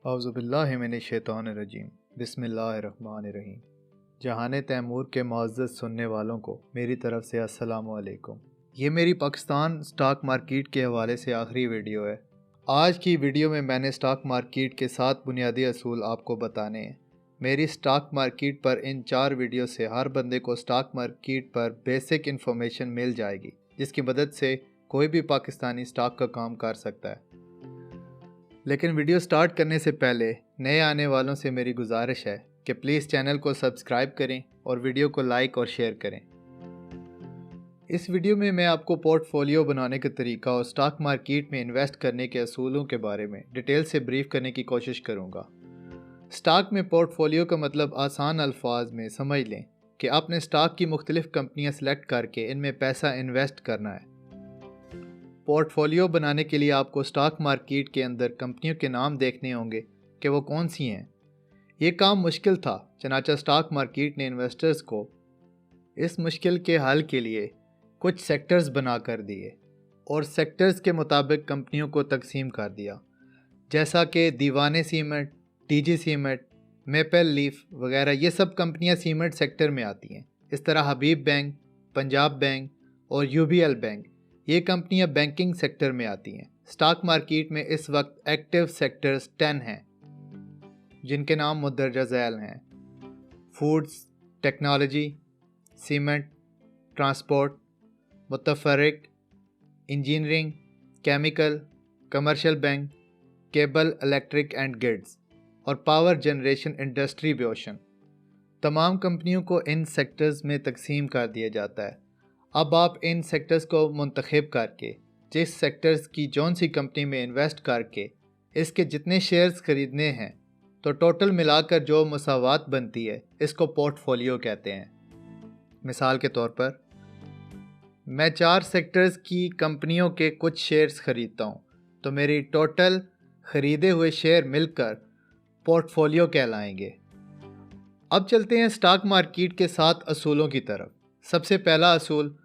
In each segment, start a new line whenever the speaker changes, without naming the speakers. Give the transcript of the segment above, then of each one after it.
औज़ुबिल्लाहिमिनश्शैतानिर्रजीम बिस्मिल्लाहिर्रहमानिर्रहीम। जहान तैमूर के मुअज़्ज़ज़ सुनने वालों को मेरी तरफ़ से अस्सलामु अलैकुम। ये मेरी पाकिस्तान स्टॉक मार्केट के हवाले से आखिरी वीडियो है। आज की वीडियो में मैंने स्टॉक मार्केट के 7 बुनियादी असूल आपको बताने हैं। मेरी स्टॉक मार्केट पर इन 4 वीडियो से हर बंदे को स्टॉक मार्केट पर बेसिक इन्फॉर्मेशन मिल जाएगी, जिसकी मदद से कोई भी पाकिस्तानी स्टॉक का काम कर सकता है। लेकिन वीडियो स्टार्ट करने से पहले नए आने वालों से मेरी गुजारिश है कि प्लीज़ चैनल को सब्सक्राइब करें और वीडियो को लाइक और शेयर करें। इस वीडियो में मैं आपको पोर्टफोलियो बनाने का तरीका और स्टॉक मार्केट में इन्वेस्ट करने के असूलों के बारे में डिटेल से ब्रीफ करने की कोशिश करूंगा। स्टॉक में पोर्टफोलियो का मतलब आसान अल्फाज में समझ लें कि आपने स्टॉक की मुख्तलिफ कंपनियां सेलेक्ट करके इनमें पैसा इन्वेस्ट करना है। पोर्टफोलियो बनाने के लिए आपको स्टॉक मार्केट के अंदर कंपनियों के नाम देखने होंगे कि वो कौन सी हैं। ये काम मुश्किल था, चनाचा स्टॉक मार्केट ने इन्वेस्टर्स को इस मुश्किल के हल के लिए कुछ सेक्टर्स बना कर दिए और सेक्टर्स के मुताबिक कंपनियों को तकसीम कर दिया, जैसा कि दीवाने cement, TG cement, maple leaf वगैरह। ये सब कंपनियां सीमेंट सेक्टर में आती हैं। इस तरह हबीब बैंक, पंजाब बैंक और यूबीएल बैंक, ये कंपनियां बैंकिंग सेक्टर में आती हैं। स्टॉक मार्केट में इस वक्त एक्टिव सेक्टर्स 10 हैं, जिनके नाम मुंदरजा झैल हैं: फूड्स, टेक्नोलॉजी, सीमेंट, ट्रांसपोर्ट, मुतफर्रिक, engineering, chemical, commercial bank, cable, electric and गिड्स और पावर जनरेशन इंडस्ट्री बेओशन। तमाम कंपनियों को इन सेक्टर्स में तकसीम कर दिया जाता है। अब आप इन सेक्टर्स को मुंतखब करके जिस सेक्टर्स की जौन सी कंपनी में इन्वेस्ट करके इसके जितने शेयर्स खरीदने हैं, तो टोटल मिलाकर जो मसावात बनती है, इसको पोर्टफोलियो कहते हैं। मिसाल के तौर पर मैं 4 सेक्टर्स की कंपनियों के कुछ शेयर्स खरीदता हूँ, तो मेरी टोटल ख़रीदे हुए शेयर मिलकर पोर्टफोलियो कहलाएंगे। अब चलते हैं स्टॉक मार्केट के 7 असूलों की तरफ। सबसे पहला असूल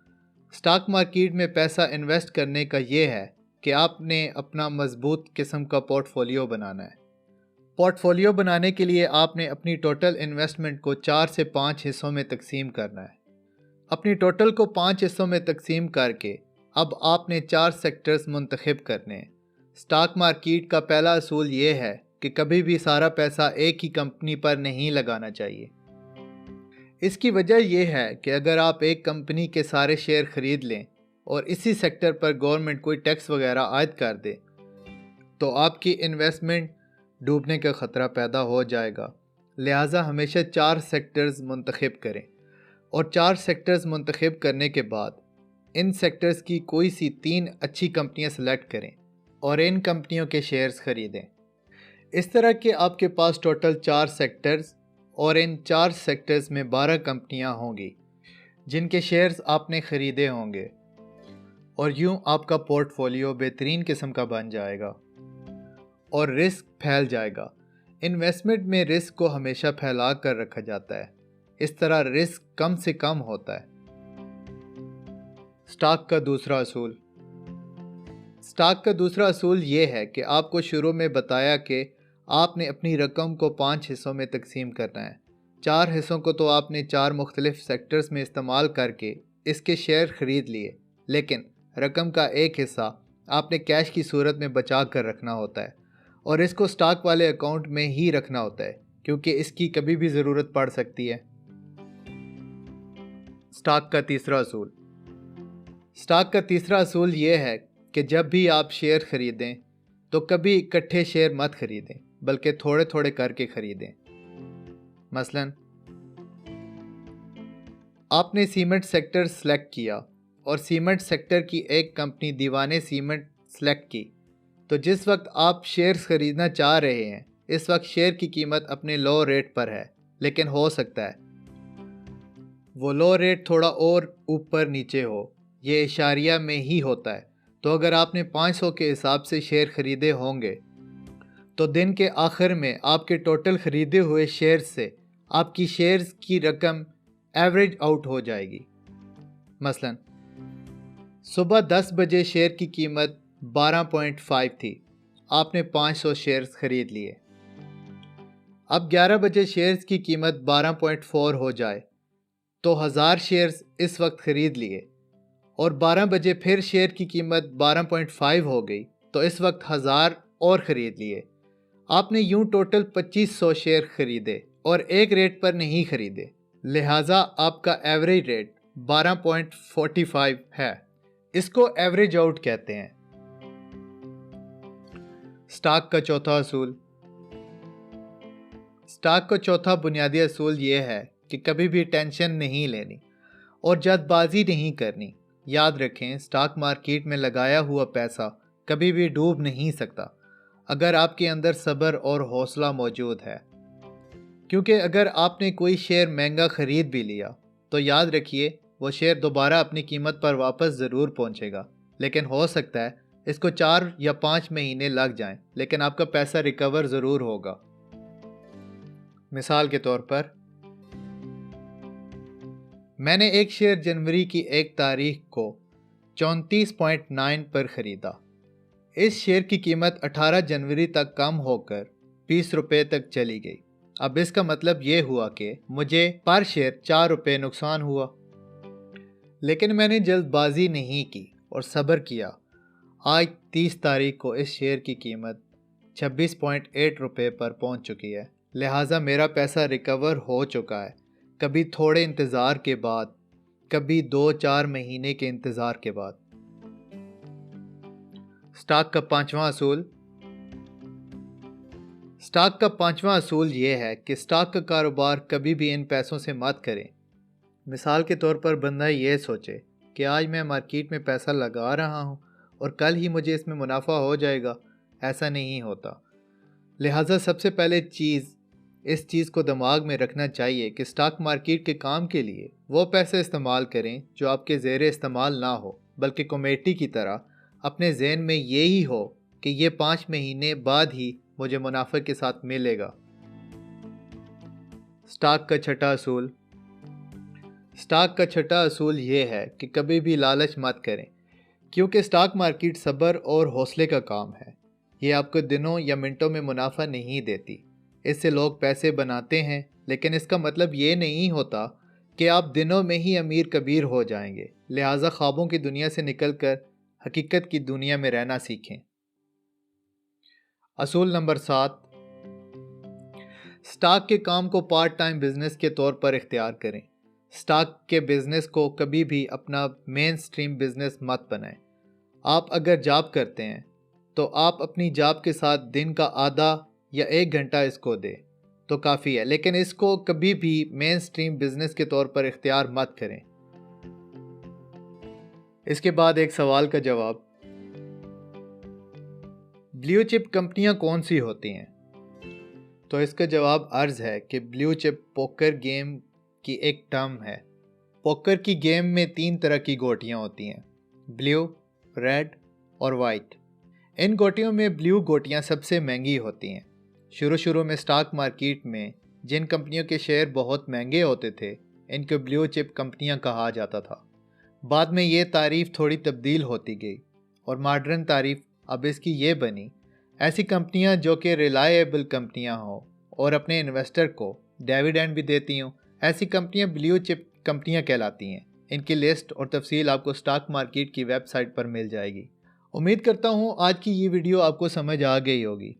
स्टॉक मार्केट में पैसा इन्वेस्ट करने का ये है कि आपने अपना मजबूत किस्म का पोर्टफोलियो बनाना है। पोर्टफोलियो बनाने के लिए आपने अपनी टोटल इन्वेस्टमेंट को 4 से 5 हिस्सों में तकसीम करना है। अपनी टोटल को 5 हिस्सों में तकसीम करके अब आपने 4 सेक्टर्स मुंतखब करने हैं। स्टॉक मार्केट का पहला असूल ये है कि कभी भी सारा पैसा एक ही कंपनी पर नहीं लगाना चाहिए। इसकी वजह यह है कि अगर आप एक कंपनी के सारे शेयर खरीद लें और इसी सेक्टर पर गवर्नमेंट कोई टैक्स वगैरह आयद कर दे, तो आपकी इन्वेस्टमेंट डूबने का ख़तरा पैदा हो जाएगा। लिहाजा हमेशा 4 सेक्टर्स मुंतखब करें और 4 सेक्टर्स मुंतखब करने के बाद इन सेक्टर्स की कोई सी 3 अच्छी कंपनियां सेलेक्ट करें और इन कंपनियों के शेयर्स खरीदें। इस तरह के आपके पास टोटल 4 सेक्टर्स और इन 4 सेक्टर्स में 12 कंपनियां होंगी जिनके शेयर्स आपने ख़रीदे होंगे, और यूं आपका पोर्टफोलियो बेहतरीन किस्म का बन जाएगा और रिस्क फैल जाएगा। इन्वेस्टमेंट में रिस्क को हमेशा फैला कर रखा जाता है, इस तरह रिस्क कम से कम होता है। स्टॉक का दूसरा असूल स्टॉक का दूसरा असूल ये है कि आपको शुरू में बताया कि आपने अपनी रकम को 5 हिस्सों में तकसीम करना है। 4 हिस्सों को तो आपने 4 मुख्तलिफ सेक्टर्स में इस्तेमाल करके इसके शेयर ख़रीद लिए, लेकिन रकम का एक हिस्सा आपने कैश की सूरत में बचा कर रखना होता है और इसको स्टॉक वाले अकाउंट में ही रखना होता है, क्योंकि इसकी कभी भी ज़रूरत पड़ सकती है। स्टॉक का तीसरा असूल ये है कि जब भी आप शेयर ख़रीदें तो कभी इकट्ठे शेयर मत ख़रीदें, बल्कि थोड़े थोड़े करके ख़रीदें। मसलन आपने सीमेंट सेक्टर सेलेक्ट किया और सीमेंट सेक्टर की एक कंपनी दीवाने सीमेंट सेलेक्ट की, तो जिस वक्त आप शेयर्स ख़रीदना चाह रहे हैं, इस वक्त शेयर की कीमत अपने लो रेट पर है, लेकिन हो सकता है वो लो रेट थोड़ा और ऊपर नीचे हो। ये इशारिया में ही होता है। तो अगर आपने 500 के हिसाब से शेयर ख़रीदे होंगे, तो दिन के आखिर में आपके टोटल ख़रीदे हुए शेयर्स से आपकी शेयर्स की रकम एवरेज आउट हो जाएगी। मसलन सुबह 10 बजे शेयर की कीमत 12.5 थी, आपने 500 शेयर्स ख़रीद लिए। अब 11 बजे शेयर्स की कीमत 12.4 हो जाए तो 1000 शेयर्स इस वक्त ख़रीद लिए और 12 बजे फिर शेयर की कीमत 12.5 हो गई तो इस वक्त 1000 और ख़रीद लिए। आपने यूं टोटल 2500 शेयर ख़रीदे और एक रेट पर नहीं ख़रीदे, लिहाजा आपका एवरेज रेट 12.45 है। इसको एवरेज आउट कहते हैं। स्टॉक का चौथा असूल। स्टॉक का चौथा बुनियादी असूल यह है कि कभी भी टेंशन नहीं लेनी और जल्दबाजी नहीं करनी। याद रखें, स्टॉक मार्केट में लगाया हुआ पैसा कभी भी डूब नहीं सकता अगर आपके अंदर सब्र और हौसला मौजूद है। क्योंकि अगर आपने कोई शेयर महंगा ख़रीद भी लिया तो याद रखिए वो शेयर दोबारा अपनी कीमत पर वापस ज़रूर पहुंचेगा, लेकिन हो सकता है इसको 4 या 5 महीने लग जाएं, लेकिन आपका पैसा रिकवर ज़रूर होगा। मिसाल के तौर पर मैंने एक शेयर जनवरी की 1 तारीख को 34.9 पर ख़रीदा। इस शेयर की कीमत 18 जनवरी तक कम होकर 20 रुपये तक चली गई। अब इसका मतलब ये हुआ कि मुझे पर शेयर 4 रुपये नुकसान हुआ, लेकिन मैंने जल्दबाजी नहीं की और सब्र किया। आज 30 तारीख को इस शेयर की कीमत 26.8 रुपये पर पहुंच चुकी है, लिहाजा मेरा पैसा रिकवर हो चुका है। कभी थोड़े इंतज़ार के बाद, कभी 2-4 महीने के इंतज़ार के बाद। स्टॉक का पांचवा असूल। स्टॉक का पांचवा असूल ये है कि स्टॉक का कारोबार कभी भी इन पैसों से मत करें। मिसाल के तौर पर बंदा ये सोचे कि आज मैं मार्केट में पैसा लगा रहा हूँ और कल ही मुझे इसमें मुनाफा हो जाएगा। ऐसा नहीं होता। लिहाजा सबसे पहले इस चीज़ को दिमाग में रखना चाहिए कि स्टॉक मार्केट के काम के लिए वो पैसे इस्तेमाल करें जो आपके ज़ेरे इस्तेमाल ना हो, बल्कि कमेटी की तरह अपने ज़हन में यही हो कि ये 5 महीने बाद ही मुझे मुनाफे के साथ मिलेगा। स्टॉक का छठा असूल। स्टॉक का छठा असूल ये है कि कभी भी लालच मत करें, क्योंकि स्टॉक मार्केट सब्र और हौसले का काम है। ये आपको दिनों या मिनटों में मुनाफा नहीं देती। इससे लोग पैसे बनाते हैं, लेकिन इसका मतलब ये नहीं होता कि आप दिनों में ही अमीर कबीर हो जाएंगे। लिहाजा ख्वाबों की दुनिया से निकलकर हकीकत की दुनिया में रहना सीखें। असूल नंबर 7। स्टॉक के काम को पार्ट टाइम बिजनेस के तौर पर इख्तियार करें। स्टॉक के बिजनेस को कभी भी अपना मेन स्ट्रीम बिजनेस मत बनाएं। आप अगर जॉब करते हैं तो आप अपनी जॉब के साथ दिन का आधा या 1 घंटा इसको दें तो काफ़ी है, लेकिन इसको कभी भी मेन स्ट्रीम बिजनेस के तौर पर इख्तियार मत करें। इसके बाद एक सवाल का जवाब। ब्लू चिप कंपनियां कौन सी होती हैं? तो इसका जवाब अर्ज़ है कि ब्लू चिप पोकर गेम की एक टर्म है। पोकर की गेम में 3 तरह की गोटियां होती हैं, ब्लू, रेड और वाइट। इन गोटियों में ब्लू गोटियां सबसे महंगी होती हैं। शुरू में स्टॉक मार्केट में जिन कंपनियों के शेयर बहुत महंगे होते थे, इनको ब्लू चिप कंपनियां कहा जाता था। बाद में ये तारीफ़ थोड़ी तब्दील होती गई और मॉडर्न तारीफ़ अब इसकी ये बनी, ऐसी कंपनियां जो कि रिलायबल कंपनियां हों और अपने इन्वेस्टर को डिविडेंड भी देती हों, ऐसी कंपनियां ब्लू चिप कंपनियां कहलाती हैं। इनकी लिस्ट और तफसील आपको स्टॉक मार्केट की वेबसाइट पर मिल जाएगी। उम्मीद करता हूँ आज की ये वीडियो आपको समझ आ गई होगी।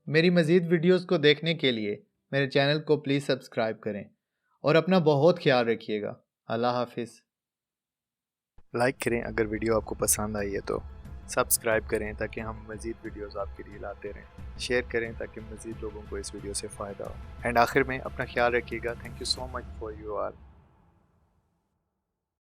मेरी मज़ीद वीडियोस को देखने के लिए मेरे चैनल को प्लीज़ सब्सक्राइब करें और अपना बहुत ख्याल रखिएगा। अल्लाह हाफिज़।
लाइक करें अगर वीडियो आपको पसंद आई है तो, सब्सक्राइब करें ताकि हम मज़ीद वीडियोस आपके लिए लाते रहें, शेयर करें ताकि मज़ीद लोगों को इस वीडियो से फ़ायदा हो। एंड आखिर में अपना ख्याल रखिएगा। Thank you so much for you all.